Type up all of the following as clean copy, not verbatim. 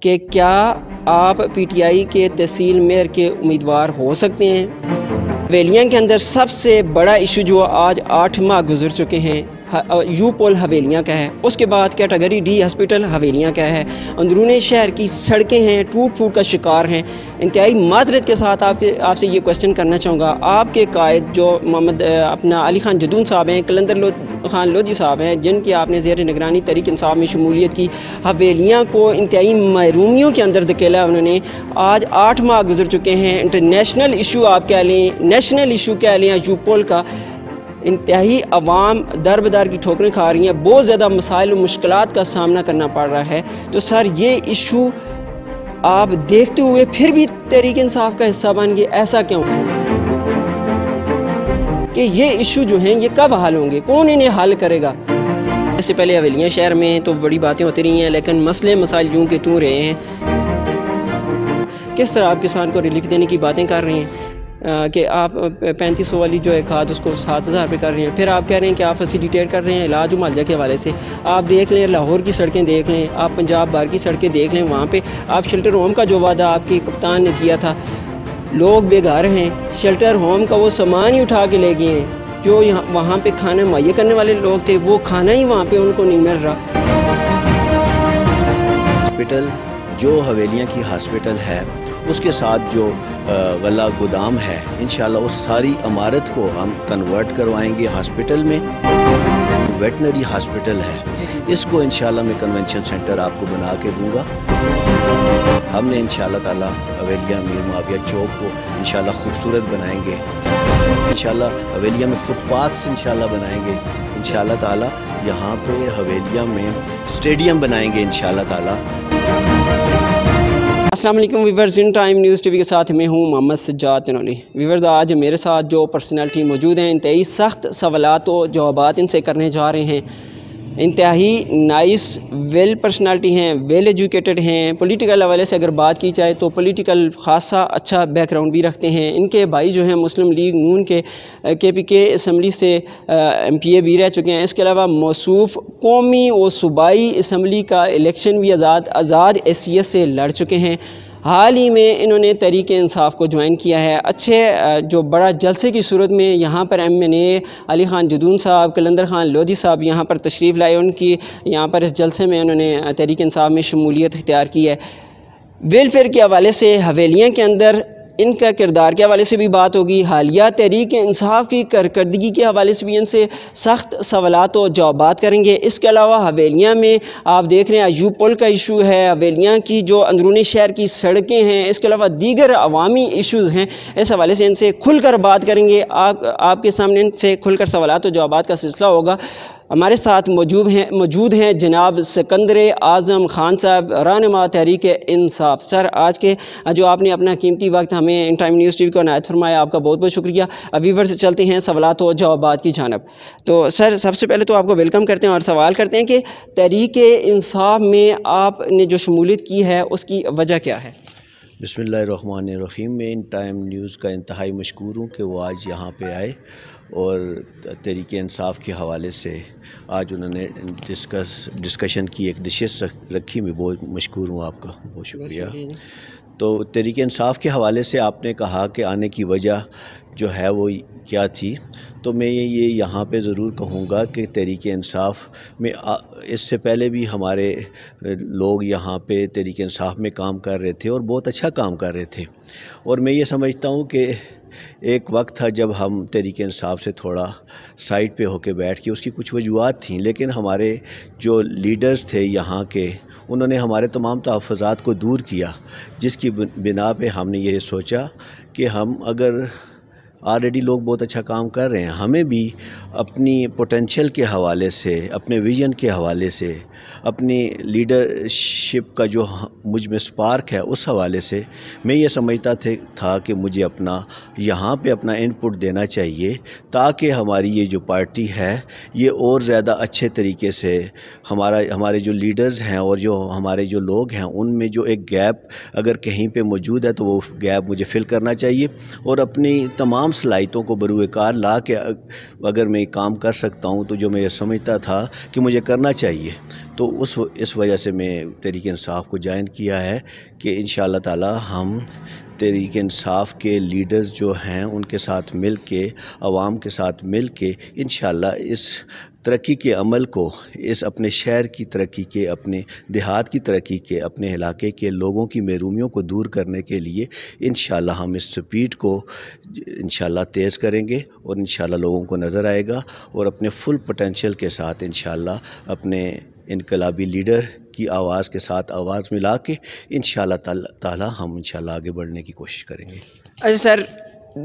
کہ کیا آپ پی ٹی آئی کے تحصیل میئر کے امیدوار ہو سکتے ہیں؟ حویلیاں کے اندر سب سے بڑا ایشو جو آج 8 ماہ گزر چکے ہیں یو پول حویلیاں کا ہے، اس کے بعد کیٹیگری ڈی ہسپیٹل حویلیاں کا ہے، اندرون شہر کی سڑکیں ہیں ٹوٹ پھوٹ کا شکار ہیں۔ انتہائی معذرت کے ساتھ آپ سے یہ کوشچن کرنا چاہوں گا، آپ کے قائد جو محمد علی خان جدون صاحب ہیں، قلندر خان لودھی صاحب ہیں، جن کی آپ نے زیر نگرانی تحریک انصاف میں شمولیت کی، حویلیاں کو انتہائی محرومیوں کے اندر دھکیلا انہوں نے۔ آج 8 ماہ گزر چکے ہیں، انٹرنیشنل ایشو آپ کہہ لیں، نیشنل ایشو کہہ لیں یو پول کا، انتہائی عوام در بدر کی ٹھوکریں کھا رہی ہیں، بہت زیادہ مسائل و مشکلات کا سامنا کرنا پڑ رہا ہے۔ تو سر یہ ایشو آپ دیکھتے ہوئے پھر بھی تحریک انصاف کا حصہ بن گئے، ایسا کیوں کہ یہ ایشو جو ہیں یہ کب حل ہوں گے، کون انہیں حل کرے گا؟ اس سے پہلے حویلیاں شہر میں تو بڑی باتیں ہوتی رہی ہیں، لیکن مسئلے مسائل جوں کے توں رہے ہیں۔ کس طرح آپ کسان کو ریلیف دینے کی باتیں کر رہے ہیں کہ آپ 3500 والی جو ہے کھاد اس کو 7000 روپے کر رہے ہیں، پھر آپ کہہ رہے ہیں کہ آپ فیسیلیٹیٹ کر رہے ہیں علاج و معالجہ کے حوالے سے۔ آپ دیکھ لیں لاہور کی سڑکیں دیکھ لیں، آپ پنجاب بھر کی سڑکیں دیکھ لیں، وہاں پہ آپ شیلٹر ہوم کا جو وعدہ آپ کے کپتان نے کیا تھا، لوگ بے گھر ہیں، شیلٹر ہوم کا وہ سامان ہی اٹھا کے لے گئے ہیں، جو وہاں پہ کھانا مہیا کرنے والے لوگ تھے وہ کھانا ہی وہاں پہ ان کو نہیں مل رہا۔ ہاسپٹل جو حویلیاں کی ہاسپٹل ہے اس کے ساتھ جو غلہ گودام ہے، انشاءاللہ اس ساری عمارت کو ہم کنورٹ کروائیں گے ہاسپٹل میں۔ ویٹنری ہاسپٹل ہے، اس کو انشاءاللہ میں کنونشن سینٹر آپ کو بنا کے دوں گا۔ ہم نے انشاءاللہ تعالی حویلیاں میر معاویہ چوک کو انشاءاللہ خوبصورت بنائیں گے، انشاءاللہ حویلیاں میں فٹ پاتھ انشاءاللہ بنائیں گے، انشاءاللہ تعالی یہاں پہ حویلیاں میں اسٹیڈیم بنائیں گے انشاءاللہ تعالی۔ السلام علیکم viewers, in time news T V کے ساتھ میں ہوں محمد سجاد تنولی۔ ویورز آج میرے ساتھ جو پرسنالٹی موجود ہیں، انتہائی سخت سوالات و جوابات ان سے کرنے جا رہے ہیں۔ انتہائی نائس ویل پرسنالٹی ہیں، ویل ایجوکیٹڈ ہیں، پولیٹیکل حوالے سے اگر بات کی جائے تو پولیٹیکل خاصا اچھا بیک گراؤنڈ بھی رکھتے ہیں۔ ان کے بھائی جو ہیں مسلم لیگ نون کے پی کے اسمبلی سے ایم پی اے بھی رہ چکے ہیں۔ اس کے علاوہ موصوف قومی و صوبائی اسمبلی کا الیکشن بھی آزاد حیثیت سے لڑ چکے ہیں۔ حال ہی میں انہوں نے تحریک انصاف کو جوائن کیا ہے۔ اچھے جو بڑا جلسے کی صورت میں یہاں پر ایم این اے علی خان جدون صاحب، قلندر خان لودھی صاحب یہاں پر تشریف لائے، ان کی یہاں پر اس جلسے میں انہوں نے تحریک انصاف میں شمولیت اختیار کی ہے۔ ویلفیئر کے حوالے سے حویلیاں کے اندر ان کا کردار کے حوالے سے بھی بات ہوگی، حالیہ تحریک انصاف کی کارکردگی کے حوالے سے بھی ان سے سخت سوالات و جوابات کریں گے۔ اس کے علاوہ حویلیاں میں آپ دیکھ رہے ہیں یو پول کا ایشو ہے، حویلیاں کی جو اندرونی شہر کی سڑکیں ہیں، اس کے علاوہ دیگر عوامی ایشوز ہیں، اس حوالے سے ان سے کھل کر بات کریں گے۔ آپ کے سامنے ان سے کھل کر سوالات و جوابات کا سلسلہ ہوگا۔ ہمارے ساتھ موجود ہیں جناب سکندر اعظم خان صاحب، رہنما تحریک انصاف۔ سر آج کے جو آپ نے اپنا قیمتی وقت ہمیں in time news T V کو عنایت فرمایا، آپ کا بہت بہت شکریہ۔ ویور سے چلتے ہیں سوالات و جوابات کی جانب۔ تو سر سب سے پہلے تو آپ کو ویلکم کرتے ہیں اور سوال کرتے ہیں کہ تحریک انصاف میں آپ نے جو شمولیت کی ہے اس کی وجہ کیا ہے؟ بسم اللہ الرحمن الرحیم۔ میں ان ٹائم نیوز کا انتہائی مشکور ہوں کہ وہ آج یہاں پہ آئے اور تحریک انصاف کے حوالے سے آج انہوں نے ڈسکشن کی، ایک ڈسکس رکھی، میں بہت مشکور ہوں، آپ کا بہت شکریہ۔ تو تحریک انصاف کے حوالے سے آپ نے کہا کہ آنے کی وجہ جو ہے وہ کیا تھی، تو میں یہ یہاں پہ ضرور کہوں گا کہ تحریک انصاف میں اس سے پہلے بھی ہمارے لوگ یہاں پہ تحریک انصاف میں کام کر رہے تھے اور بہت اچھا کام کر رہے تھے، اور میں یہ سمجھتا ہوں کہ ایک وقت تھا جب ہم تحریک انصاف سے تھوڑا سائڈ پہ ہو کے بیٹھ کے، اس کی کچھ وجوہات تھیں، لیکن ہمارے جو لیڈرز تھے یہاں کے، انہوں نے ہمارے تمام تحفظات کو دور کیا، جس کی بنا پہ ہم نے یہ سوچا کہ ہم اگر آلریڈی لوگ بہت اچھا کام کر رہے ہیں، ہمیں بھی اپنی پوٹینشل کے حوالے سے، اپنے ویژن کے حوالے سے، اپنی لیڈرشپ کا جو مجھ میں سپارک ہے اس حوالے سے میں یہ سمجھتا تھا کہ مجھے یہاں پہ اپنا ان پٹ دینا چاہیے، تاکہ ہماری یہ جو پارٹی ہے یہ اور زیادہ اچھے طریقے سے ہمارے جو لیڈرز ہیں اور جو ہمارے جو لوگ ہیں ان میں جو ایک گیپ اگر کہیں پہ موجود ہے تو وہ گیپ مجھے فل کرنا چاہیے، اور اپنی تمام تمام صلاحیتوں کو بروئے کار لا کے اگر میں کام کر سکتا ہوں تو جو میں یہ سمجھتا تھا کہ مجھے کرنا چاہیے، تو اس وجہ سے میں تحریک انصاف کو جوائن کیا ہے کہ انشاءاللہ تعالی ہم تحریک انصاف کے لیڈرز جو ہیں ان کے ساتھ مل کے، عوام کے ساتھ مل کے انشاءاللہ اس ترقی کے عمل کو، اس اپنے شہر کی ترقی کے، اپنے دیہات کی ترقی کے، اپنے علاقے کے لوگوں کی محرومیوں کو دور کرنے کے لیے انشاءاللہ ہم اس سپیڈ کو انشاءاللہ تیز کریں گے، اور انشاءاللہ لوگوں کو نظر آئے گا، اور اپنے فل پوٹینشیل کے ساتھ انشاءاللہ اپنے انقلابی لیڈر کی آواز کے ساتھ آواز ملا کے انشاءاللہ تعالی ہم انشاءاللہ آگے بڑھنے کی کوشش کریں گے۔ اچھا سر،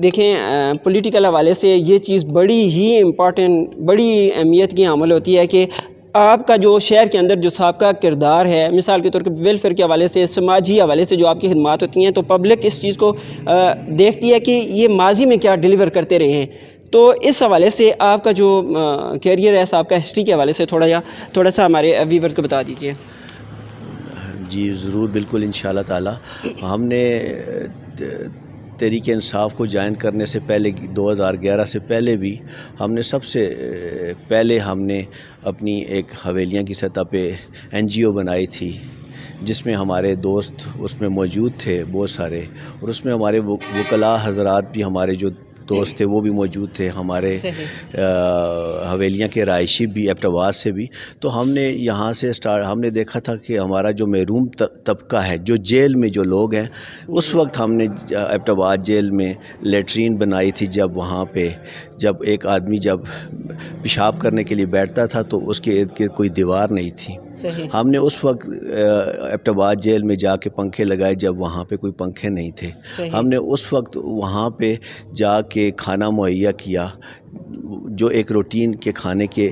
دیکھیں پولیٹیکل حوالے سے یہ چیز بڑی ہی امپورٹنٹ، بڑی اہمیت کی حامل ہوتی ہے کہ آپ کا جو شہر کے اندر جو سابقہ کردار ہے، مثال کے طور پر ویلفیئر کے حوالے سے، سماجی حوالے سے جو آپ کی خدمات ہوتی ہیں، تو پبلک اس چیز کو دیکھتی ہے کہ یہ ماضی میں کیا ڈیلیور کرتے رہے ہیں۔ تو اس حوالے سے آپ کا جو کیریئر ہے، آپ کا ہسٹری کے حوالے سے تھوڑا سا ہمارے ویورز کو بتا دیجیے۔ جی ضرور، بالکل انشاءاللہ تعالی ہم نے تحریک انصاف کو جوائن کرنے سے پہلے 2011 سے پہلے بھی ہم نے سب سے پہلے ہم نے اپنی ایک حویلیاں کی سطح پہ NGO بنائی تھی، جس میں ہمارے دوست اس میں موجود تھے بہت سارے، اور اس میں ہمارے وکلاء حضرات بھی، ہمارے جو دوست تھے وہ بھی موجود تھے، ہمارے حویلیاں کے رہائشی بھی ایبٹ آباد سے بھی۔ تو ہم نے یہاں سے ہم نے دیکھا تھا کہ ہمارا جو محروم طبقہ ہے، جو جیل میں جو لوگ ہیں، اس وقت ہم نے ایبٹ آباد جیل میں لیٹرین بنائی تھی، جب وہاں پہ جب ایک آدمی جب پیشاب کرنے کے لیے بیٹھتا تھا تو اس کے ارد گرد کوئی دیوار نہیں تھی۔ ہم نے اس وقت ایبٹ آباد جیل میں جا کے پنکھے لگائے جب وہاں پہ کوئی پنکھے نہیں تھے۔ ہم نے اس وقت وہاں پہ جا کے کھانا مہیا کیا، جو ایک روٹین کے کھانے کے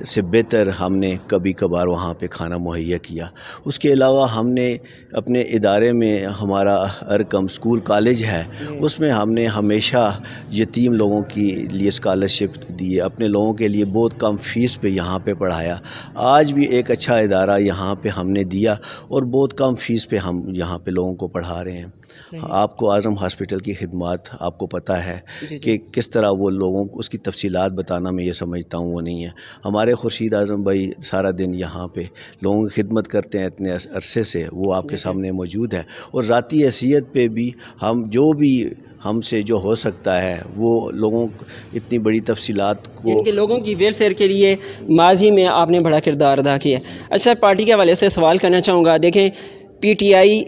سے بہتر ہم نے کبھی کبھار وہاں پہ کھانا مہیا کیا۔ اس کے علاوہ ہم نے اپنے ادارے میں، ہمارا ارکم اسکول کالج ہے، اس میں ہم نے ہمیشہ یتیم لوگوں کے لیے اسکالرشپ دی، اپنے لوگوں کے لیے بہت کم فیس پہ یہاں پہ پڑھایا۔ آج بھی ایک اچھا ادارہ یہاں پہ ہم نے دیا، اور بہت کم فیس پہ ہم یہاں پہ لوگوں کو پڑھا رہے ہیں۔ آپ کو اعظم ہاسپٹل کی خدمات آپ کو پتہ ہے کہ کس طرح وہ لوگوں کو، اس کی تفصیلات بتانا میں یہ سمجھتا ہوں وہ نہیں ہے۔ ہمارے خورشید اعظم بھائی سارا دن یہاں پہ لوگوں کی خدمت کرتے ہیں اتنے عرصے سے، وہ آپ کے سامنے موجود ہے، اور ذاتی حیثیت پہ بھی ہم جو بھی ہم سے جو ہو سکتا ہے وہ لوگوں اتنی بڑی تفصیلات کو، یعنی کہ لوگوں کی ویلفیئر کے لیے ماضی میں آپ نے بڑا کردار ادا کیا۔ اچھا، پارٹی کے حوالے سے سوال کرنا چاہوں گا۔ دیکھیں PTI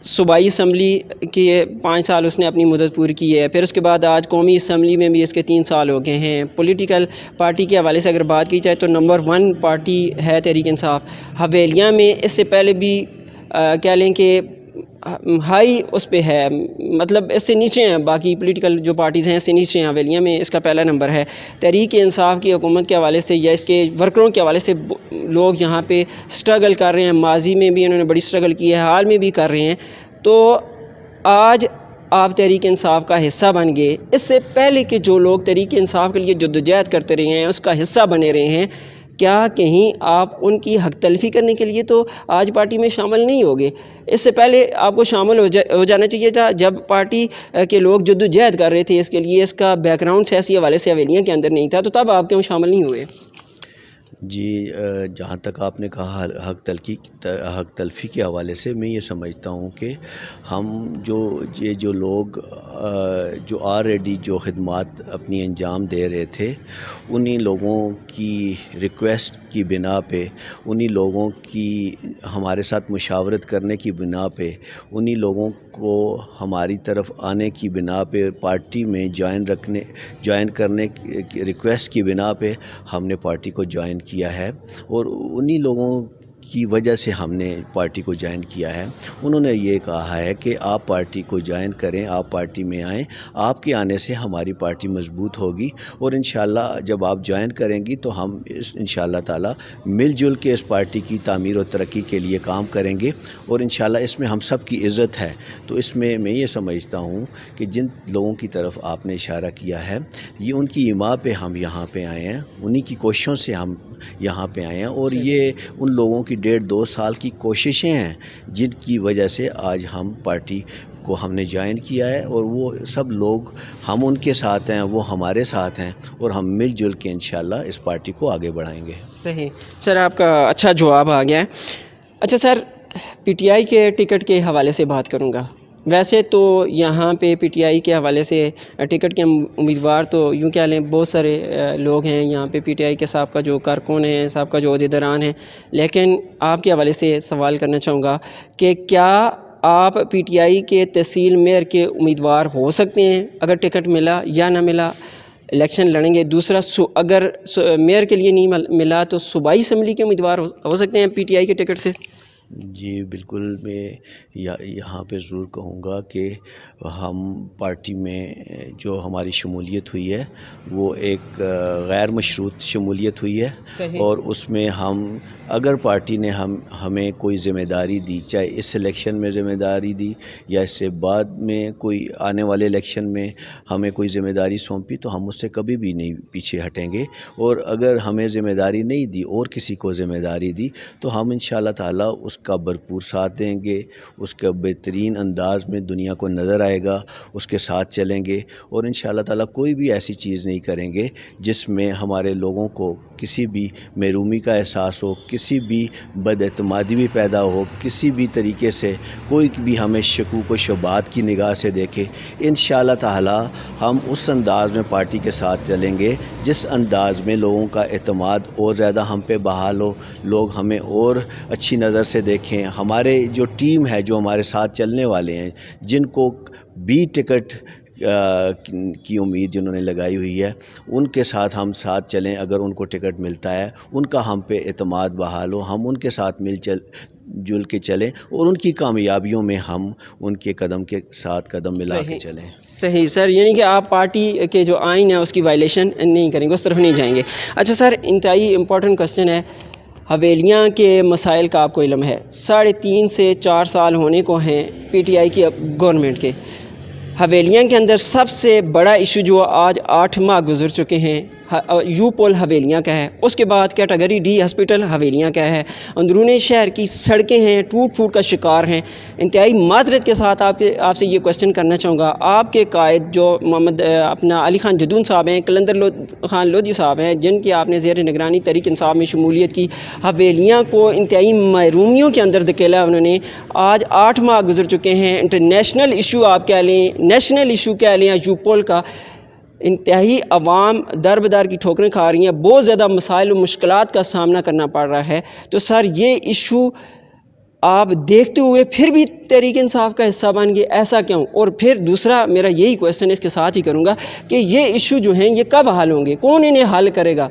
صوبائی اسمبلی کے 5 سال اس نے اپنی مدت پوری کی ہے، پھر اس کے بعد آج قومی اسمبلی میں بھی اس کے 3 سال ہو گئے ہیں۔ پولیٹیکل پارٹی کے حوالے سے اگر بات کی جائے تو نمبر 1 پارٹی ہے تحریک انصاف۔ حویلیاں میں اس سے پہلے بھی کہہ لیں کہ ہائی اس پہ ہے، مطلب اس سے نیچے ہیں، باقی پولیٹیکل جو پارٹیز ہیں اس سے نیچے ہیں، حویلیاں میں اس کا پہلا نمبر ہے۔ تحریک انصاف کی حکومت کے حوالے سے یا اس کے ورکروں کے حوالے سے لوگ یہاں پہ سٹرگل کر رہے ہیں، ماضی میں بھی انہوں نے بڑی سٹرگل کی ہے، حال میں بھی کر رہے ہیں۔ تو آج آپ تحریک انصاف کا حصہ بن گئے، اس سے پہلے کہ جو لوگ تحریک انصاف کے لیے جدوجہد کرتے رہے ہیں، اس کا حصہ بنے رہے ہیں، کیا کہیں آپ ان کی حق تلفی کرنے کے لیے تو آج پارٹی میں شامل نہیں ہوگے؟ اس سے پہلے آپ کو شامل ہو جانا چاہیے تھا، جب پارٹی کے لوگ جدوجہد کر رہے تھے اس کے لیے، اس کا بیک گراؤنڈ سیاسی حوالے سے حویلیاں کے اندر نہیں تھا، تو تب آپ کیوں شامل نہیں ہوئے؟ جی جہاں تک آپ نے کہا حق تلفی کے حوالے سے، میں یہ سمجھتا ہوں کہ ہم جو لوگ جو آلریڈی جو خدمات اپنی انجام دے رہے تھے، انہی لوگوں کی ریکویسٹ کی بنا پہ، انہی لوگوں کی ہمارے ساتھ مشاورت کرنے کی بنا پہ، انہی لوگوں کو ہماری طرف آنے کی بنا پہ، پارٹی میں جوائن کرنے کی ریکویسٹ کی بنا پہ ہم نے پارٹی کو جوائن کیا ہے، اور انہی لوگوں کی وجہ سے ہم نے پارٹی کو جوائن کیا ہے۔ انہوں نے یہ کہا ہے کہ آپ پارٹی کو جوائن کریں، آپ پارٹی میں آئیں، آپ کے آنے سے ہماری پارٹی مضبوط ہوگی، اور انشاءاللہ جب آپ جوائن کریں گی تو ہم انشاءاللہ تعالی مل جل کے اس پارٹی کی تعمیر و ترقی کے لیے کام کریں گے، اور انشاءاللہ اس میں ہم سب کی عزت ہے۔ تو اس میں یہ سمجھتا ہوں کہ جن لوگوں کی طرف آپ نے اشارہ کیا ہے، یہ ان کی ایما پہ ہم یہاں پہ آئے ہیں، انہی کی کوششوں سے ہم یہاں پہ آئے ہیں، اور یہ ان لوگوں کی 1.5-2 سال کی کوششیں ہیں جن کی وجہ سے آج ہم پارٹی کو ہم نے جوائن کیا ہے، اور وہ سب لوگ ہم ان کے ساتھ ہیں، وہ ہمارے ساتھ ہیں، اور ہم مل جل کے انشاءاللہ اس پارٹی کو آگے بڑھائیں گے۔ صحیح سر، آپ کا اچھا جواب آ گیا ہے۔ اچھا سر، پی ٹی آئی کے ٹکٹ کے حوالے سے بات کروں گا۔ ویسے تو یہاں پہ پی ٹی آئی کے حوالے سے ٹکٹ کے امیدوار تو یوں کہہ لیں بہت سارے لوگ ہیں یہاں پہ پی ٹی آئی کے سابقہ جو کارکن ہیں، سابقہ جو عہدیداران ہیں، لیکن آپ کے حوالے سے سوال کرنا چاہوں گا کہ کیا آپ پی ٹی آئی کے تحصیل میئر کے امیدوار ہو سکتے ہیں اگر ٹکٹ ملا یا نہ ملا؟ الیکشن لڑیں گے۔ دوسرا، اگر میئر کے لیے نہیں ملا تو صوبائی اسمبلی کے امیدوار ہو سکتے ہیں پی ٹی آئی کے ٹکٹ سے؟ جی بالکل، میں یہاں پہ ضرور کہوں گا کہ ہم پارٹی میں جو ہماری شمولیت ہوئی ہے وہ ایک غیر مشروط شمولیت ہوئی ہے، اور اس میں ہم اگر پارٹی نے ہمیں کوئی ذمہ داری دی، چاہے اس الیکشن میں ذمہ داری دی یا اس سے بعد میں کوئی آنے والے الیکشن میں ہمیں کوئی ذمہ داری سونپی، تو ہم اس سے کبھی بھی نہیں پیچھے ہٹیں گے۔ اور اگر ہمیں ذمہ داری نہیں دی اور کسی کو ذمہ داری دی تو ہم انشاءاللہ تعالیٰ اس کا بھرپور ساتھ دیں گے، اس کا بہترین انداز میں دنیا کو نظر آئے گا، اس کے ساتھ چلیں گے، اور انشاءاللہ تعالیٰ کوئی بھی ایسی چیز نہیں کریں گے جس میں ہمارے لوگوں کو کسی بھی محرومی کا احساس ہو، کسی بھی بد اعتمادی بھی پیدا ہو، کسی بھی طریقے سے کوئی بھی ہمیں شکوک و شبہات کی نگاہ سے دیکھے۔ انشاءاللہ تعالیٰ ہم اس انداز میں پارٹی کے ساتھ چلیں گے جس انداز میں لوگوں کا اعتماد اور زیادہ ہم پہ بحال ہو، لوگ ہمیں اور اچھی نظر سے دیکھیں۔ ہمارے جو ٹیم ہے، جو ہمارے ساتھ چلنے والے ہیں، جن کو بھی ٹکٹ کی امید جنہوں نے لگائی ہوئی ہے، ان کے ساتھ ہم ساتھ چلیں۔ اگر ان کو ٹکٹ ملتا ہے، ان کا ہم پہ اعتماد بحال ہو، ہم ان کے ساتھ مل جل کے چلیں، اور ان کی کامیابیوں میں ہم ان کے قدم کے ساتھ قدم ملا کے چلیں۔ صحیح سر، یعنی کہ آپ پارٹی کے جو آئین ہے اس کی وائلیشن نہیں کریں گے، اس طرف نہیں جائیں گے۔ اچھا سر، انتہائی امپورٹنٹ کوسچن ہے، حویلیاں کے مسائل کا آپ کو علم ہے؟ 3.5 سے 4 سال ہونے کو ہیں پی ٹی آئی کی گورنمنٹ کے۔ حویلیاں کے اندر سب سے بڑا ایشو جو آج 8 ماہ گزر چکے ہیں، یو پول حویلیاں کا ہے، اس کے بعد کیٹیگری ڈی ہسپیٹل حویلیاں کا ہے، اندرون شہر کی سڑکیں ہیں ٹوٹ پھوٹ کا شکار ہیں۔ انتہائی معذرت کے ساتھ آپ سے یہ کوسچن کرنا چاہوں گا، آپ کے قائد جو اپنا علی خان جدون صاحب ہیں، قلندر خان لودھی صاحب ہیں، جن کی آپ نے زیر نگرانی تحریک انصاف میں شمولیت کی، حویلیاں کو انتہائی محرومیوں کے اندر دھکیلا انہوں نے۔ آج 8 ماہ گزر چکے ہیں، انٹرنیشنل ایشو آپ کہہ لیں، نیشنل ایشو کہہ لیں، یو پول کا، انتہائی عوام در بدر کی ٹھوکریں کھا رہی ہیں، بہت زیادہ مسائل و مشکلات کا سامنا کرنا پڑ رہا ہے۔ تو سر، یہ ایشو آپ دیکھتے ہوئے پھر بھی تحریک انصاف کا حصہ بن گئے، ایسا کیوں؟ اور پھر دوسرا میرا یہی کویسچن اس کے ساتھ ہی کروں گا کہ یہ ایشو جو ہیں یہ کب حل ہوں گے، کون انہیں حل کرے گا؟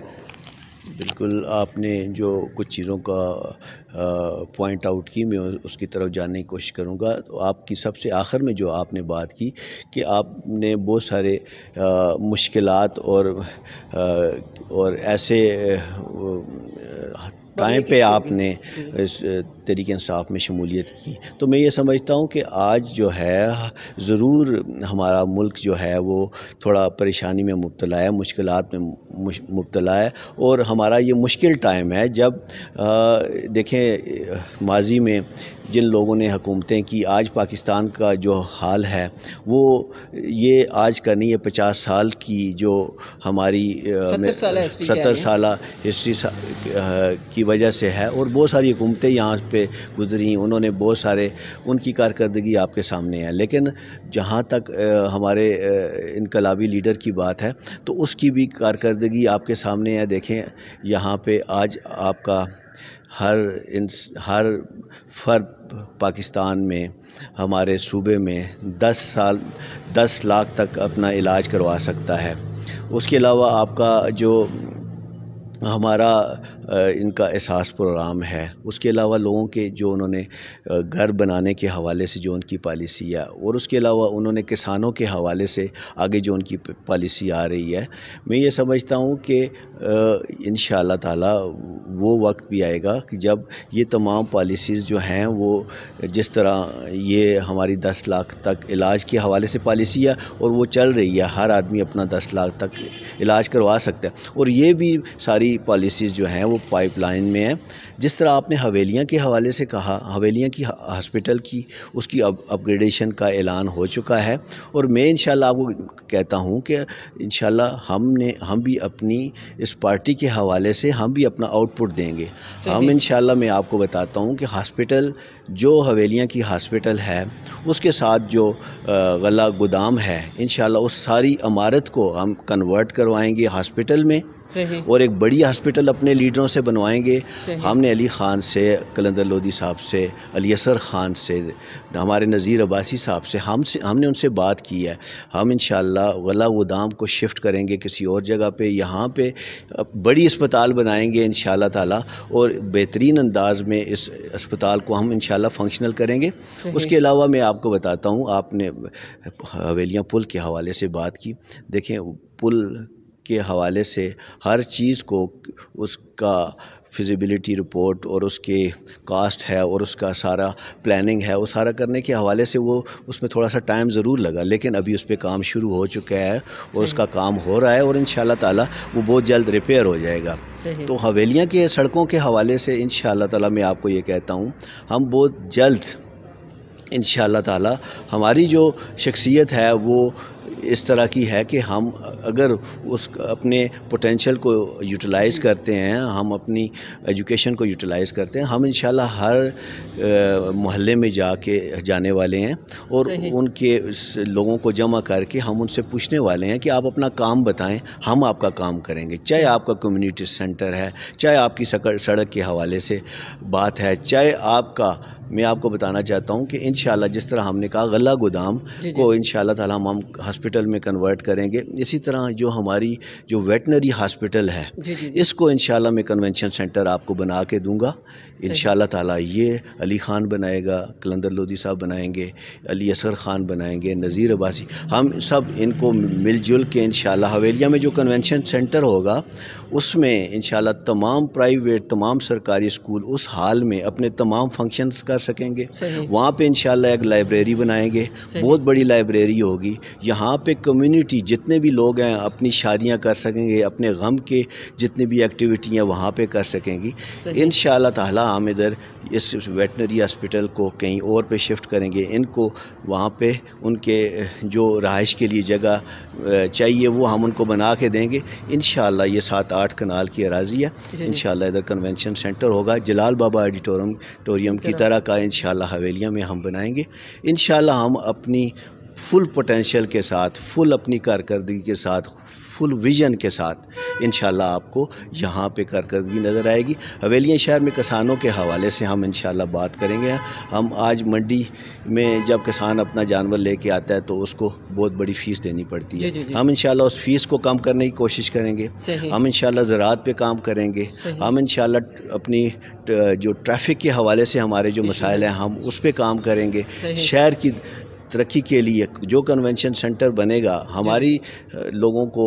بالکل، آپ نے جو کچھ چیزوں کا پوائنٹ آؤٹ کی، میں اس کی طرف جاننے کی کوشش کروں گا۔ تو آپ کی سب سے آخر میں جو آپ نے بات کی کہ آپ نے بہت سارے مشکلات اور ایسے ٹائم پہ آپ نے اس تحریک انصاف میں شمولیت کی، تو میں یہ سمجھتا ہوں کہ آج جو ہے ضرور ہمارا ملک جو ہے وہ تھوڑا پریشانی میں مبتلا ہے، مشکلات میں مبتلا ہے، اور ہمارا یہ مشکل ٹائم ہے جب دیکھیں ماضی میں جن لوگوں نے حکومتیں کی، آج پاکستان کا جو حال ہے وہ یہ آج کا نہیں ہے، 50 سال کی جو ہماری 70 سالہ ہسٹری کی وجہ سے ہے، اور بہت ساری حکومتیں یہاں پہ گزری، انہوں نے بہت سارے، ان کی کارکردگی آپ کے سامنے ہے۔ لیکن جہاں تک ہمارے انقلابی لیڈر کی بات ہے تو اس کی بھی کارکردگی آپ کے سامنے ہے۔ دیکھیں یہاں پہ آج آپ کا ہر فرد پاکستان میں، ہمارے صوبے میں 10 لاکھ تک اپنا علاج کروا سکتا ہے۔ اس کے علاوہ آپ کا جو ہمارا ان کا احساس پروگرام ہے، اس کے علاوہ لوگوں کے جو انہوں نے گھر بنانے کے حوالے سے جو ان کی پالیسی ہے، اور اس کے علاوہ انہوں نے کسانوں کے حوالے سے آگے جو ان کی پالیسی آ رہی ہے، میں یہ سمجھتا ہوں کہ انشاءاللہ تعالی وہ وقت بھی آئے گا کہ جب یہ تمام پالیسیز جو ہیں وہ جس طرح یہ ہماری 10 لاکھ تک علاج کے حوالے سے پالیسی ہے اور وہ چل رہی ہے، ہر آدمی اپنا 10 لاکھ تک علاج کروا سکتا ہے، اور یہ بھی ساری کئی پالیسیز جو ہیں وہ پائپ لائن میں ہیں. جس طرح آپ نے حویلیاں کے حوالے سے کہا, حویلیاں کی ہاسپٹل کی اس کی اپ گریڈیشن کا اعلان ہو چکا ہے, اور میں انشاءاللہ آپ کو کہتا ہوں کہ انشاءاللہ ہم بھی اپنی اس پارٹی کے حوالے سے ہم بھی اپنا آؤٹ پٹ دیں گے. ہم انشاءاللہ میں آپ کو بتاتا ہوں کہ ہاسپٹل جو حویلیاں کی ہاسپٹل ہے اس کے ساتھ جو غلہ گودام ہے, انشاءاللہ اس ساری عمارت کو ہم کنورٹ کروائیں گے ہاسپٹل میں, اور ایک بڑی ہاسپٹل اپنے لیڈروں سے بنوائیں گے. ہم نے علی خان سے, قلندر لودھی صاحب سے, علی اصغر خان سے, ہمارے نذیر عباسی صاحب سے ہم نے ان سے بات کی ہے. ہم انشاءاللہ غلہ گودام کو شفٹ کریں گے کسی اور جگہ پہ, یہاں پہ بڑی اسپتال بنائیں گے انشاءاللہ تعالی, اور بہترین انداز میں اس اسپتال کو ہم انشاءاللہ فنکشنل کریں گے. اس کے علاوہ میں آپ کو بتاتا ہوں, آپ نے حویلیاں پل کے حوالے سے بات کی. دیکھیں پل کے حوالے سے ہر چیز کو اس کا فیزیبلٹی رپورٹ اور اس کے کاسٹ ہے اور اس کا سارا پلاننگ ہے, وہ سارا کرنے کے حوالے سے وہ اس میں تھوڑا سا ٹائم ضرور لگا, لیکن ابھی اس پہ کام شروع ہو چکا ہے اور اس کا کام ہو رہا ہے, اور انشاءاللہ تعالی وہ بہت جلد ریپیئر ہو جائے گا. تو حویلیاں کے سڑکوں کے حوالے سے انشاءاللہ تعالی میں آپ کو یہ کہتا ہوں, ہم بہت جلد انشاءاللہ تعالی, ہماری جو شخصیت ہے وہ اس طرح کی ہے کہ ہم اگر اس اپنے پوٹینشل کو یوٹیلائز کرتے ہیں, ہم اپنی ایجوکیشن کو یوٹیلائز کرتے ہیں, ہم انشاءاللہ ہر محلے میں جانے والے ہیں, اور ان کے لوگوں کو جمع کر کے ہم ان سے پوچھنے والے ہیں کہ آپ اپنا کام بتائیں, ہم آپ کا کام کریں گے. چاہے آپ کا کمیونٹی سینٹر ہے, چاہے آپ کی سڑک کے حوالے سے بات ہے, چاہے آپ کا, میں آپ کو بتانا چاہتا ہوں کہ انشاءاللہ جس طرح ہم نے کہا غلہ گودام کو انشاءاللہ تعالی ہم ہاسپٹل میں کنورٹ کریں گے, اسی طرح جو ہماری جو ویٹنری ہاسپٹل ہے اس کو انشاءاللہ میں کنونشن سینٹر آپ کو بنا کے دوں گا انشاءاللہ تعالی. یہ علی خان بنائے گا, قلندر لودھی صاحب بنائیں گے, علی اصغر خان بنائیں گے, نذیر عباسی, ہم سب ان کو مل جل کے انشاءاللہ حویلیہ میں جو کنونشن سینٹر ہوگا اس میں انشاءاللہ تمام پرائیویٹ, تمام سرکاری اسکول اس ہال میں اپنے تمام فنکشنز کر سکیں گے. وہاں پہ انشاءاللہ ایک لائبریری بنائیں گے, بہت بڑی لائبریری ہوگی. یہاں پہ کمیونٹی جتنے بھی لوگ ہیں اپنی شادیاں کر سکیں گے, اپنے غم کے جتنی بھی ایکٹیویٹی ہیں وہاں پہ کر سکیں گی. انشاءاللہ تعالی ہم ادھر اس ویٹنری ہاسپٹل کو کہیں اور پہ شفٹ کریں گے. ان کو وہاں پہ ان کے جو رہائش کے لیے جگہ چاہیے وہ ہم ان کو بنا کے دیں گے انشاءاللہ. یہ 7-8 کنال کی اراضی ہے, انشاءاللہ ادھر کنونشن سینٹر ہوگا, جلال بابا آڈیٹوریم کی طرح کا انشاءاللہ حویلیہ میں ہم بنائیں گے. انشاءاللہ ہم اپنی فل پوٹینشل کے ساتھ, فل اپنی کارکردگی کے ساتھ, فل ویژن کے ساتھ انشاءاللہ آپ کو یہاں پہ کارکردگی نظر آئے گی. حویلیہ شہر میں کسانوں کے حوالے سے ہم انشاءاللہ بات کریں گے. ہم آج منڈی میں جب کسان اپنا جانور لے کے آتا ہے تو اس کو بہت بڑی فیس دینی پڑتی ہے. ہم انشاءاللہ اس فیس کو کم کرنے کی کوشش کریں گے. ہم انشاءاللہ زراعت پہ کام کریں گے. ہم انشاءاللہ اپنی جو ٹریفک کے حوالے سے ہمارے جو مسائل ہیں ہم اس پہ کام کریں گے. شہر کی ترقی کے لیے جو کنونشن سینٹر بنے گا, ہماری لوگوں کو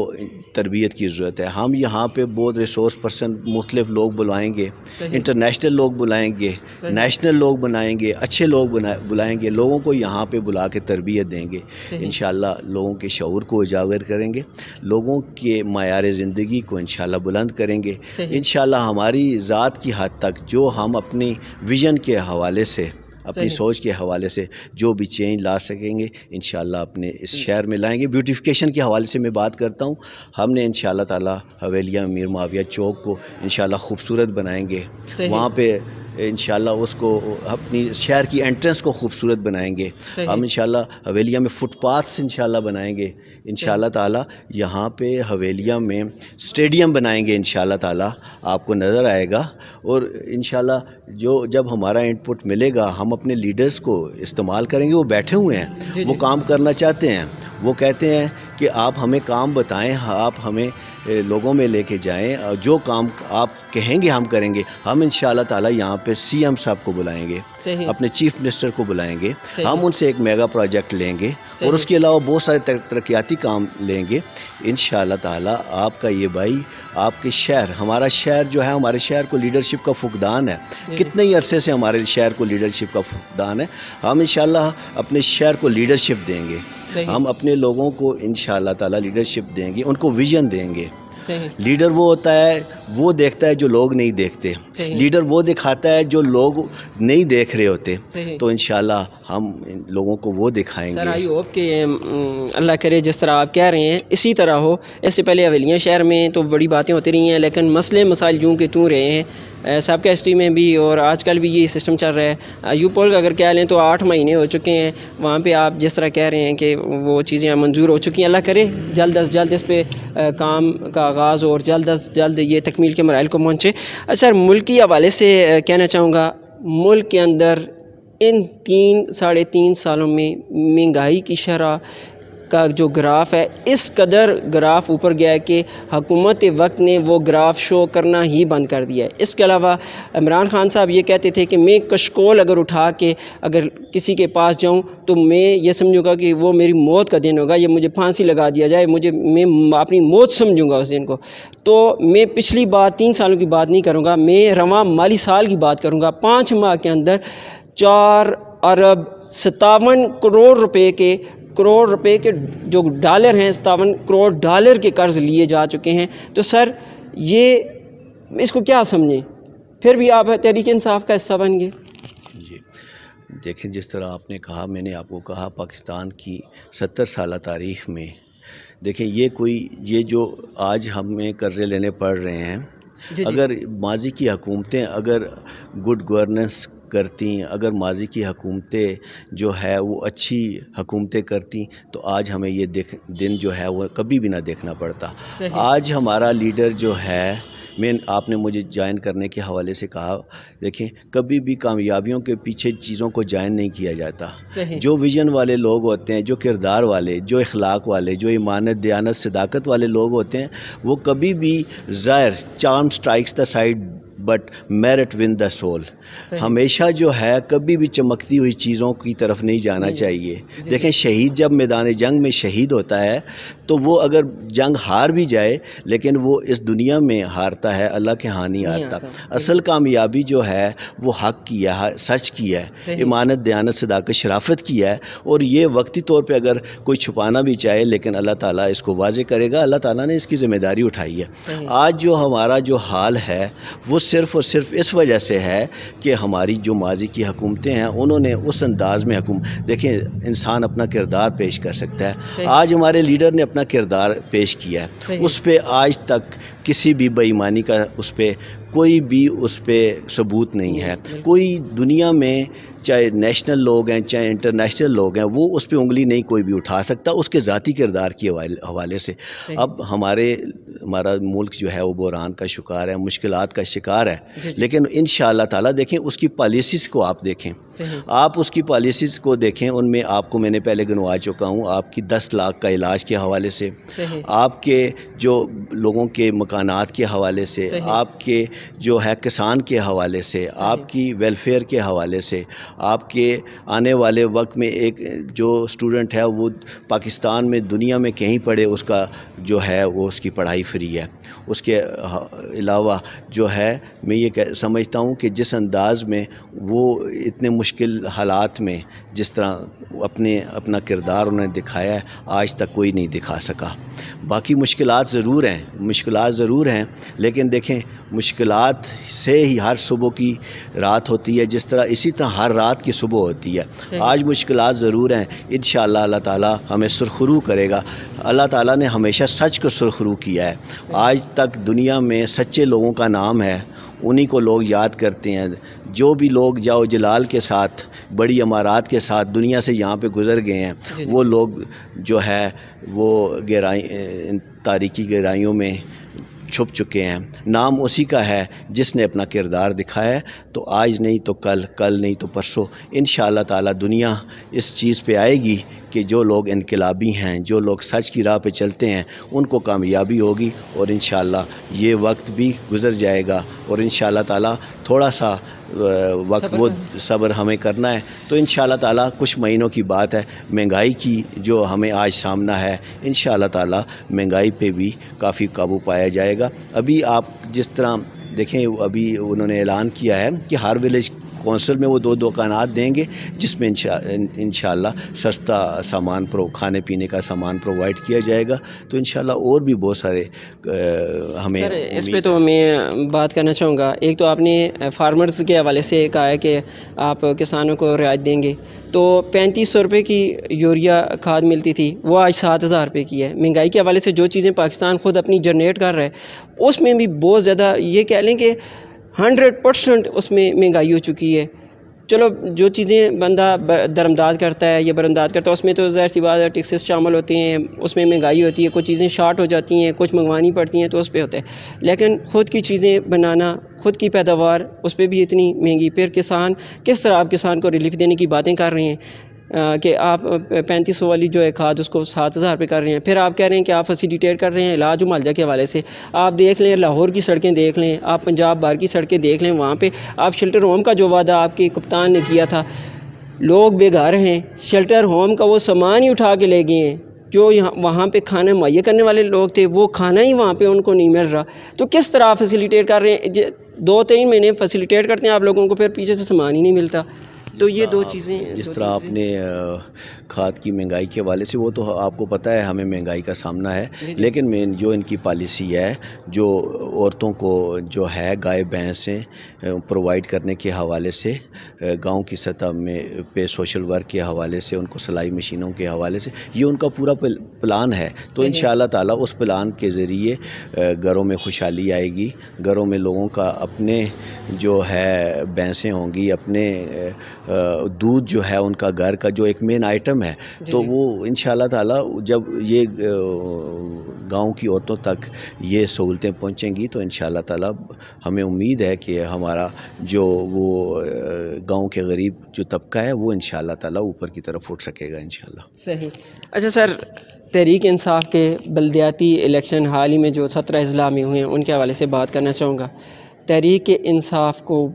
تربیت کی ضرورت ہے. ہم یہاں پہ بہت ریسورس پرسن مختلف لوگ بلائیں گے, انٹرنیشنل لوگ بلائیں گے, نیشنل لوگ بنائیں گے, اچھے لوگ بلائیں گے. لوگوں کو یہاں پہ بلا کے تربیت دیں گے انشاءاللہ. لوگوں کے شعور کو اجاگر کریں گے, لوگوں کے معیار زندگی کو انشاءاللہ بلند کریں گے انشاءاللہ. ہماری ذات کی حد تک جو ہم اپنی ویژن کے حوالے سے, اپنی سوچ کے حوالے سے جو بھی چینج لا سکیں گے انشاءاللہ اپنے اس شہر میں لائیں گے. بیوٹیفیکیشن کے حوالے سے میں بات کرتا ہوں, ہم نے انشاءاللہ تعالی حویلیہ میر معاویہ چوک کو انشاءاللہ خوبصورت بنائیں گے. وہاں پہ انشاءاللہ اس کو اپنی شہر کی انٹرنس کو خوبصورت بنائیں گے. ہم انشاءاللہ حویلیہ میں فٹ پاتھ انشاءاللہ بنائیں گے انشاءاللہ تعالی. یہاں پہ حویلیہ میں اسٹیڈیم بنائیں گے انشاءاللہ تعالی, آپ کو نظر آئے گا. اور انشاءاللہ جب ہمارا ان پٹ ملے گا ہم اپنے لیڈرز کو استعمال کریں گے. وہ بیٹھے ہوئے ہیں, وہ کام کرنا چاہتے ہیں, وہ کہتے ہیں کہ آپ ہمیں کام بتائیں, آپ ہمیں لوگوں میں لے کے جائیں, جو کام آپ کہیں گے ہم کریں گے. ہم انشاءاللہ تعالی یہاں پہ سی ایم صاحب کو بلائیں گے, اپنے چیف منسٹر کو بلائیں گے. ہم ان سے ایک میگا پروجیکٹ لیں گے اور اس کے علاوہ بہت سارے ترقیاتی کام لیں گے انشاءاللہ تعالی. آپ کا یہ بھائی, آپ کے شہر, ہمارا شہر جو ہے, ہمارے شہر کو لیڈرشپ کا فقدان ہے. کتنے ہی عرصے سے ہمارے شہر کو لیڈرشپ کا فقدان ہے. ہم انشاءاللہ اپنے شہر کو لیڈرشپ دیں گے. ہم اپنے لوگوں کو انشاءاللہ تعالی لیڈرشپ دیں گے, ان کو ویژن دیں گے. لیڈر وہ ہوتا ہے وہ دیکھتا ہے جو لوگ نہیں دیکھتے، لیڈر وہ دکھاتا ہے جو لوگ نہیں دیکھ رہے ہوتے، تو انشاءاللہ ہم لوگوں کو وہ دکھائیں گے۔ سر آئی ہوپ کہ اللہ کرے جس طرح آپ کہہ رہے ہیں اسی طرح ہو۔ اس سے پہلے حویلیاں شہر میں تو بڑی باتیں ہوتی رہی ہیں، لیکن مسئلے مسائل جوں کے توں رہے ہیں سابقہ ہسٹری میں بھی، اور آج کل بھی یہ سسٹم چل رہا ہے۔ ایوب پول کا اگر کہہ لیں تو 8 مہینے ہو چکے ہیں، وہاں پہ آپ جس طرح کہہ رہے ہیں کہ وہ چیزیں منظور ہو چکی ہیں۔ اللہ کرے جلد از جلد اس پہ کام کا آغاز اور جلد از جلد یہ تکمیل کے مراحل کو پہنچے۔ اچھا ملکی حوالے سے کہنا چاہوں گا، ملک کے اندر ان 3-3.5 سالوں میں مہنگائی کی شرح کا جو گراف ہے اس قدر گراف اوپر گیا ہے کہ حکومت وقت نے وہ گراف شو کرنا ہی بند کر دیا ہے۔ اس کے علاوہ عمران خان صاحب یہ کہتے تھے کہ میں کشکول اگر اٹھا کے اگر کسی کے پاس جاؤں تو میں یہ سمجھوں گا کہ وہ میری موت کا دن ہوگا، یہ مجھے پھانسی لگا دیا جائے، میں اپنی موت سمجھوں گا اس دن کو۔ تو میں پچھلی بات 3 سالوں کی بات نہیں کروں گا، میں رواں مالی سال کی بات کروں گا۔ 5 ماہ کے اندر 4 ارب 57 کروڑ روپے کے جو ڈالر ہیں، 57 کروڑ ڈالر کے قرض لیے جا چکے ہیں۔ تو سر یہ اس کو کیا سمجھیں؟ پھر بھی آپ تحریک انصاف کا حصہ بن گئے۔ جی دیکھیں، جس طرح آپ نے کہا، میں نے آپ کو کہا پاکستان کی 70 سالہ تاریخ میں دیکھیں یہ جو آج ہمیں قرضے لینے پڑ رہے ہیں، اگر ماضی کی حکومتیں اگر گڈ گورننس کرتی، اگر ماضی کی حکومتیں جو ہے وہ اچھی حکومتیں کرتی تو آج ہمیں یہ دن جو ہے وہ کبھی بھی نہ دیکھنا پڑتا۔ آج ہمارا لیڈر جو ہے، آپ نے مجھے جوائن کرنے کے حوالے سے کہا، دیکھیں کبھی بھی کامیابیوں کے پیچھے چیزوں کو جوائن نہیں کیا جاتا۔ جو ویژن والے لوگ ہوتے ہیں، جو کردار والے، جو اخلاق والے، جو ایمانت، دیانت، صداقت والے لوگ ہوتے ہیں، وہ کبھی بھی ظاہر charm strikes the side but merit one the civil, ہمیشہ جو ہے کبھی بھی چمکتی ہوئی چیزوں کی طرف نہیں جانا چاہیے۔ دیکھیں شہید جب میدان جنگ میں شہید ہوتا ہے تو وہ اگر جنگ ہار بھی جائے لیکن وہ اس دنیا میں ہارتا ہے، اللہ کے ہاں نہیں ہارتا۔ اصل کامیابی جو ہے وہ حق کی ہے، سچ کی ہے، ایمانت، دیانت، صداقت، شرافت کی ہے، اور یہ وقتی طور پہ اگر کوئی چھپانا بھی چاہے لیکن اللہ تعالیٰ اس کو واضح کرے گا، اللہ تعالیٰ نے اس کی ذمہ داری اٹھائی ہے۔ آج جو ہمارا جو حال ہے وہ صرف اور صرف اس وجہ سے ہے کہ ہماری جو ماضی کی حکومتیں ہیں انہوں نے اس انداز میں دیکھیں انسان اپنا کردار پیش کر سکتا ہے۔ آج ہمارے لیڈر نے اپنا کردار پیش کیا ہے، اس پہ آج تک کسی بھی بے ایمانی کا اس پہ کوئی بھی اس پہ ثبوت نہیں ہے۔ کوئی دنیا میں چاہے نیشنل لوگ ہیں چاہے انٹرنیشنل لوگ ہیں، وہ اس پہ انگلی نہیں کوئی بھی اٹھا سکتا اس کے ذاتی کردار کے حوالے سے۔ اب ہمارا ملک جو ہے وہ بحران کا شکار ہے، مشکلات کا شکار ہے، لیکن انشاءاللہ تعالیٰ دیکھیں اس کی پالیسیز کو آپ دیکھیں، آپ اس کی پالیسیز کو دیکھیں، ان میں آپ کو میں نے پہلے گنوا چکا ہوں، آپ کی 10 لاکھ کا علاج کے حوالے سے، آپ کے جو لوگوں کے مکانات کے حوالے سے، آپ کے جو ہے کسان کے حوالے سے، آپ کی ویلفیئر کے حوالے سے، آپ کے آنے والے وقت میں ایک جو اسٹوڈنٹ ہے وہ پاکستان میں دنیا میں کہیں پڑھے، اس کا جو ہے وہ اس کی پڑھائی فری ہے۔ اس کے علاوہ جو ہے میں یہ سمجھتا ہوں کہ جس انداز میں وہ اتنے مشکل حالات میں جس طرح اپنا کردار انہوں نے دکھایا ہے، آج تک کوئی نہیں دکھا سکا۔ باقی مشکلات ضرور ہیں، لیکن دیکھیں مشکلات سے ہی ہر صبح کی رات ہوتی ہے، جس طرح اسی طرح ہر رات کی صبح ہوتی ہے۔ آج مشکلات ضرور ہیں، انشاءاللہ اللہ تعالیٰ ہمیں سرخرو کرے گا۔ اللہ تعالیٰ نے ہمیشہ سچ کو سرخرو کیا ہے۔ آج تک دنیا میں سچے لوگوں کا نام ہے، انہی کو لوگ یاد کرتے ہیں۔ جو بھی لوگ جاؤ جلال کے ساتھ، بڑی عمارات کے ساتھ دنیا سے یہاں پہ گزر گئے ہیں، وہ لوگ جو ہے وہ تاریکی گہرائیوں میں چھپ چکے ہیں۔ نام اسی کا ہے جس نے اپنا کردار دکھایا ہے۔ تو آج نہیں تو کل نہیں تو پرسوں انشاءاللہ تعالی دنیا اس چیز پہ آئے گی کہ جو لوگ انقلابی ہیں، جو لوگ سچ کی راہ پہ چلتے ہیں، ان کو کامیابی ہوگی، اور انشاءاللہ یہ وقت بھی گزر جائے گا، اور انشاءاللہ تعالی تھوڑا سا وقت وہ صبر ہمیں کرنا ہے، تو انشاءاللہ تعالی کچھ مہینوں کی بات ہے۔ مہنگائی کی جو ہمیں آج سامنا ہے، انشاءاللہ تعالی مہنگائی پہ بھی کافی قابو پایا جائے گا۔ ابھی آپ جس طرح دیکھیں، ابھی انہوں نے اعلان کیا ہے کہ ہر ولیج کونسل میں وہ 2 دکانات دیں گے جس میں انشاءاللہ سستا سامان کھانے پینے کا سامان پرووائڈ کیا جائے گا. تو انشاءاللہ اور بھی بہت سارے ہمیں اس پہ تو میں بات کرنا چاہوں گا. ایک تو آپ نے فارمرز کے حوالے سے کہا ہے کہ آپ کسانوں کو رعایت دیں گے, تو 3500 روپے کی یوریا کھاد ملتی تھی وہ آج 7000 روپے کی ہے. مہنگائی کے حوالے سے جو چیزیں پاکستان خود اپنی جنریٹ کر رہا ہے اس میں بھی بہت زیادہ یہ کہہ لیں کہ 100% اس میں مہنگائی ہو چکی ہے. چلو جو چیزیں بندہ درآمدات کرتا ہے یا برآمدات کرتا ہے اس میں تو ظاہر سی بات ہے ٹیکسز شامل ہوتے ہیں, اس میں مہنگائی ہوتی ہے, کچھ چیزیں شارٹ ہو جاتی ہیں, کچھ منگوانی پڑتی ہیں تو اس پہ ہوتا ہے. لیکن خود کی چیزیں بنانا, خود کی پیداوار, اس پہ بھی اتنی مہنگی. پھر کسان کس طرح آپ کسان کو ریلیف دینے کی باتیں کر رہے ہیں کہ آپ 3500 والی جو ہے کھاد اس کو 7000 پہ کر رہے ہیں. پھر آپ کہہ رہے ہیں کہ آپ فیسیلیٹیٹ کر رہے ہیں علاج و معالجہ کے حوالے سے. آپ دیکھ لیں لاہور کی سڑکیں دیکھ لیں, آپ پنجاب باہر کی سڑکیں دیکھ لیں, وہاں پہ آپ شیلٹر ہوم کا جو وعدہ آپ کے کپتان نے کیا تھا, لوگ بے گھر ہیں, شیلٹر ہوم کا وہ سامان ہی اٹھا کے لے گئے ہیں. جو یہاں وہاں پہ کھانا مہیا کرنے والے لوگ تھے وہ کھانا ہی وہاں پہ ان کو نہیں مل رہا. تو کس طرح آپ فیسیلیٹیٹ کر رہے ہیں؟ 2-3 مہینے فیسیلیٹیٹ کرتے ہیں آپ لوگوں کو, پھر پیچھے سے سامان ہی نہیں ملتا. تو یہ دو چیزیں جس طرح آپ نے کھاد کی مہنگائی کے حوالے سے, وہ تو آپ کو پتہ ہے ہمیں مہنگائی کا سامنا ہے, لیکن جو ان کی پالیسی ہے جو عورتوں کو جو ہے گائے بھینسیں پرووائڈ کرنے کے حوالے سے, گاؤں کی سطح میں پہ سوشل ورک کے حوالے سے, ان کو سلائی مشینوں کے حوالے سے, یہ ان کا پورا پلان ہے. تو انشاءاللہ تعالیٰ اس پلان کے ذریعے گھروں میں خوشحالی آئے گی, گھروں میں لوگوں کا اپنے جو ہے بھینسیں ہوں گی, اپنے دودھ جو ہے ان کا گھر کا جو ایک مین آئٹم ہے, تو وہ انشاءاللہ تعالیٰ جب یہ گاؤں کی عورتوں تک یہ سہولتیں پہنچیں گی تو انشاءاللہ تعالیٰ ہمیں امید ہے کہ ہمارا جو وہ گاؤں کے غریب جو طبقہ ہے وہ انشاءاللہ تعالیٰ اوپر کی طرف اٹھ سکے گا انشاءاللہ. صحیح. اچھا سر, تحریک انصاف کے بلدیاتی الیکشن حال ہی میں جو 17 اضلاع میں ہوئے ہیں ان کے حوالے سے بات کرنا چاہوں گا. تحریک انصاف کو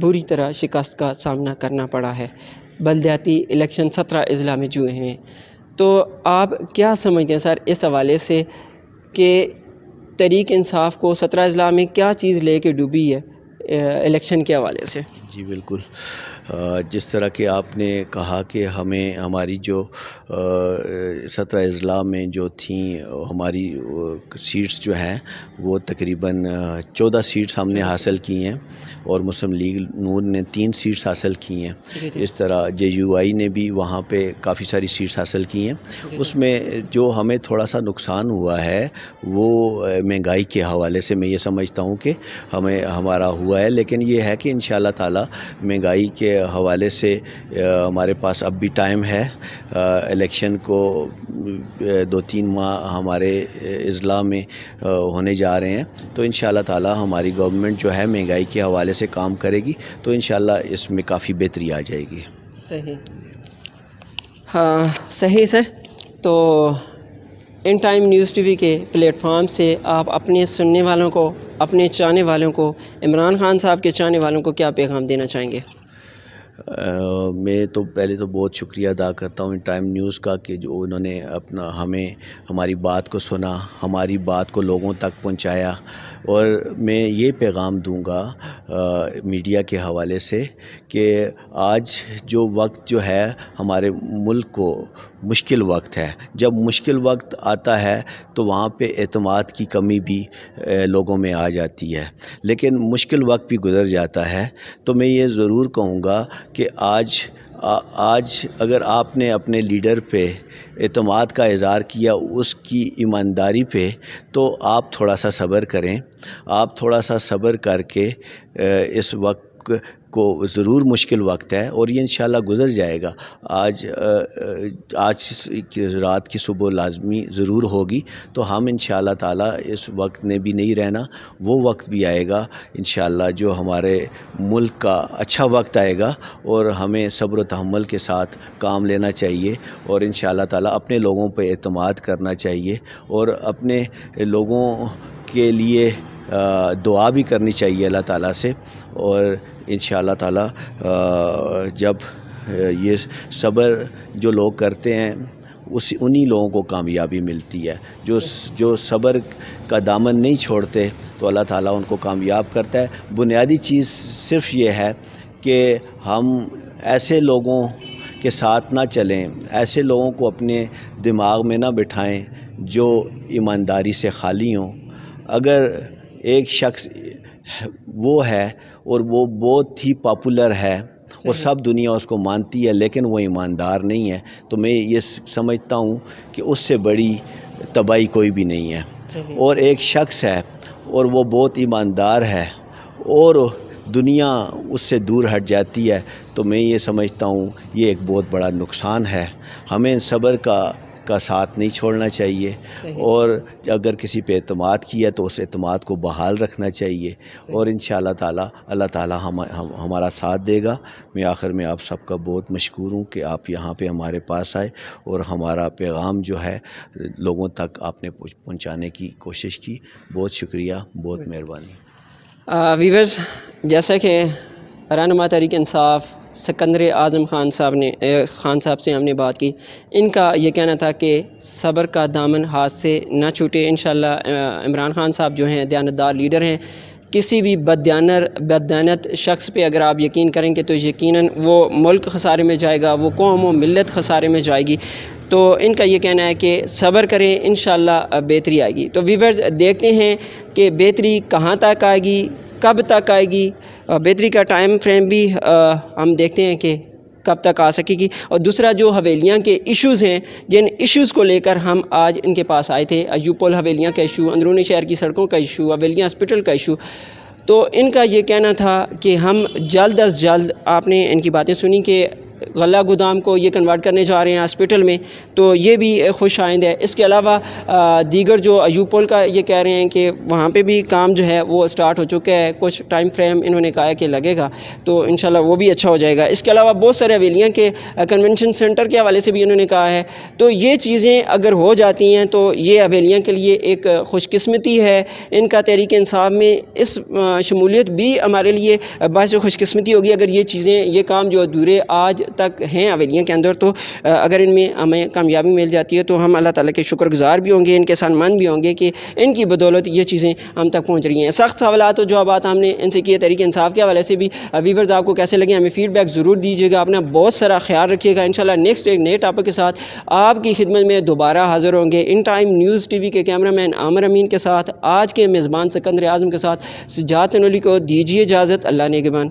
بری طرح شکست کا سامنا کرنا پڑا ہے. بلدیاتی الیکشن 17 اضلاع میں جو ہیں, تو آپ کیا سمجھتے ہیں سر اس حوالے سے کہ تحریک انصاف کو 17 اضلاع میں کیا چیز لے کے ڈوبی ہے الیکشن کے حوالے سے؟ جی بالکل, جس طرح کہ آپ نے کہا کہ ہمیں ہماری جو 17 اضلاع میں جو تھیں ہماری سیٹس جو ہیں وہ تقریباً 14 سیٹس ہم نے حاصل کی ہیں, اور مسلم لیگ نون نے 3 سیٹس حاصل کی ہیں. اس طرح JUI نے بھی وہاں پہ کافی ساری سیٹس حاصل کی ہیں. اس میں جو ہمیں تھوڑا سا نقصان ہوا ہے وہ مہنگائی کے حوالے سے میں یہ سمجھتا ہوں کہ ہمارا ہوا ہے, لیکن یہ ہے کہ انشاءاللہ تعالیٰ مہنگائی کے حوالے سے ہمارے پاس اب بھی ٹائم ہے. الیکشن کو 2-3 ماہ ہمارے اضلاع میں ہونے جا رہے ہیں, تو انشاءاللہ تعالیٰ ہماری گورنمنٹ جو ہے مہنگائی کے حوالے سے کام کرے گی تو انشاءاللہ اس میں کافی بہتری آ جائے گی. صحیح. ہاں صحیح سر. تو ان ٹائم نیوز TV کے پلیٹ فارم سے آپ اپنے سننے والوں کو, اپنے چاہنے والوں کو, عمران خان صاحب کے چاہنے والوں کو کیا پیغام دینا چاہیں گے؟ میں تو پہلے تو بہت شکریہ ادا کرتا ہوں ان ٹائم نیوز کا کہ جو انہوں نے ہماری بات کو سنا, ہماری بات کو لوگوں تک پہنچایا. اور میں یہ پیغام دوں گا میڈیا کے حوالے سے کہ آج جو وقت جو ہے ہمارے ملک کو مشکل وقت ہے. جب مشکل وقت آتا ہے تو وہاں پہ اعتماد کی کمی بھی لوگوں میں آ جاتی ہے, لیکن مشکل وقت بھی گزر جاتا ہے. تو میں یہ ضرور کہوں گا کہ آج اگر آپ نے اپنے لیڈر پہ اعتماد کا اظہار کیا, اس کی ایمانداری پہ, تو آپ تھوڑا سا صبر کریں. آپ تھوڑا سا صبر کر کے اس وقت کو, ضرور مشکل وقت ہے اور یہ انشاءاللہ گزر جائے گا. آج رات کی صبح لازمی ضرور ہوگی, تو ہم انشاءاللہ تعالیٰ اس وقت نے بھی نہیں رہنا. وہ وقت بھی آئے گا انشاءاللہ جو ہمارے ملک کا اچھا وقت آئے گا, اور ہمیں صبر و تحمل کے ساتھ کام لینا چاہیے, اور انشاءاللہ تعالیٰ اپنے لوگوں پہ اعتماد کرنا چاہیے, اور اپنے لوگوں کے لیے دعا بھی کرنی چاہیے اللہ تعالیٰ سے. اور انشاءاللہ تعالیٰ جب یہ صبر جو لوگ کرتے ہیں انہی لوگوں کو کامیابی ملتی ہے. جو صبر کا دامن نہیں چھوڑتے تو اللہ تعالیٰ ان کو کامیاب کرتا ہے. بنیادی چیز صرف یہ ہے کہ ہم ایسے لوگوں کے ساتھ نہ چلیں، ایسے لوگوں کو اپنے دماغ میں نہ بٹھائیں جو ایمانداری سے خالی ہوں۔ اگر ایک شخص وہ ہے اور وہ بہت ہی پاپولر ہے اور سب دنیا اس کو مانتی ہے لیکن وہ ایماندار نہیں ہے، تو میں یہ سمجھتا ہوں کہ اس سے بڑی تباہی کوئی بھی نہیں ہے۔ اور ایک شخص ہے اور وہ بہت ایماندار ہے اور دنیا اس سے دور ہٹ جاتی ہے، تو میں یہ سمجھتا ہوں یہ ایک بہت بڑا نقصان ہے۔ ہمیں صبر کا ساتھ نہیں چھوڑنا چاہیے، اور اگر کسی پہ اعتماد کیا تو اس اعتماد کو بحال رکھنا چاہیے، اور انشاءاللہ تعالی اللہ تعالی ہمارا ساتھ دے گا۔ میں آخر میں آپ سب کا بہت مشکور ہوں کہ آپ یہاں پہ ہمارے پاس آئے اور ہمارا پیغام جو ہے لوگوں تک آپ نے پہنچانے کی کوشش کی۔ بہت شکریہ، بہت مہربانی۔ ویورز، جیسا کہ رہنما تحریک انصاف سکندر اعظم خان صاحب سے ہم نے بات کی، ان کا یہ کہنا تھا کہ صبر کا دامن ہاتھ سے نہ چھوٹے۔ انشاءاللہ عمران خان صاحب جو ہیں دیانتدار لیڈر ہیں، کسی بھی بددیانت شخص پہ اگر آپ یقین کریں گے تو یقیناً وہ ملک خسارے میں جائے گا، وہ قوم و ملت خسارے میں جائے گی۔ تو ان کا یہ کہنا ہے کہ صبر کریں، انشاءاللہ بہتری آئے گی۔ تو ویورز، دیکھتے ہیں کہ بہتری کہاں تک آئے گی، کب تک آئے گی، بہتری کا ٹائم فریم بھی ہم دیکھتے ہیں کہ کب تک آ سکے گی۔ اور دوسرا جو حویلیاں کے ایشوز ہیں، جن ایشوز کو لے کر ہم آج ان کے پاس آئے تھے، ایوب پل حویلیاں کا ایشو، اندرونی شہر کی سڑکوں کا ایشو، حویلیاں ہاسپٹل کا ایشو، تو ان کا یہ کہنا تھا کہ ہم جلد از جلد، آپ نے ان کی باتیں سنی کہ غلہ گودام کو یہ کنورٹ کرنے جا رہے ہیں ہاسپٹل میں، تو یہ بھی خوش آئند ہے۔ اس کے علاوہ دیگر جو ایوب پل کا یہ کہہ رہے ہیں کہ وہاں پہ بھی کام جو ہے وہ سٹارٹ ہو چکا ہے، کچھ ٹائم فریم انہوں نے کہا ہے کہ لگے گا، تو انشاءاللہ وہ بھی اچھا ہو جائے گا۔ اس کے علاوہ بہت سارے حویلیاں کے کنونشن سینٹر کے حوالے سے بھی انہوں نے کہا ہے، تو یہ چیزیں اگر ہو جاتی ہیں تو یہ حویلیاں کے لیے ایک خوش قسمتی ہے۔ ان کا تحریک انصاف میں اس شمولیت بھی ہمارے لیے باعث خوش قسمتی ہوگی اگر یہ چیزیں، یہ کام جو ادھورے آج تک ہیں حویلیوں کے اندر، تو اگر ان میں ہمیں کامیابی مل جاتی ہے تو ہم اللہ تعالیٰ کے شکر گزار بھی ہوں گے، ان کے ساتھ مند بھی ہوں گے کہ ان کی بدولت یہ چیزیں ہم تک پہنچ رہی ہیں۔ سخت سوالات اور جوابات ہم نے ان سے کیے تحریک انصاف کے حوالے سے بھی۔ ویورز، آپ کو کیسے لگے ہمیں فیڈ بیک ضرور دیجیے گا، اپنا بہت سارا خیال رکھیے گا۔ انشاءاللہ نیکسٹ ایک نئے ٹاپک کے ساتھ آپ کی خدمت میں دوبارہ حاضر ہوں گے۔ In time news T V کے کیمرہ مین عامر امین کے ساتھ، آج کے میزبان سکندر اعظم کے ساتھ سجاد تنولی کو دیجیے اجازت۔ اللہ نگہبان۔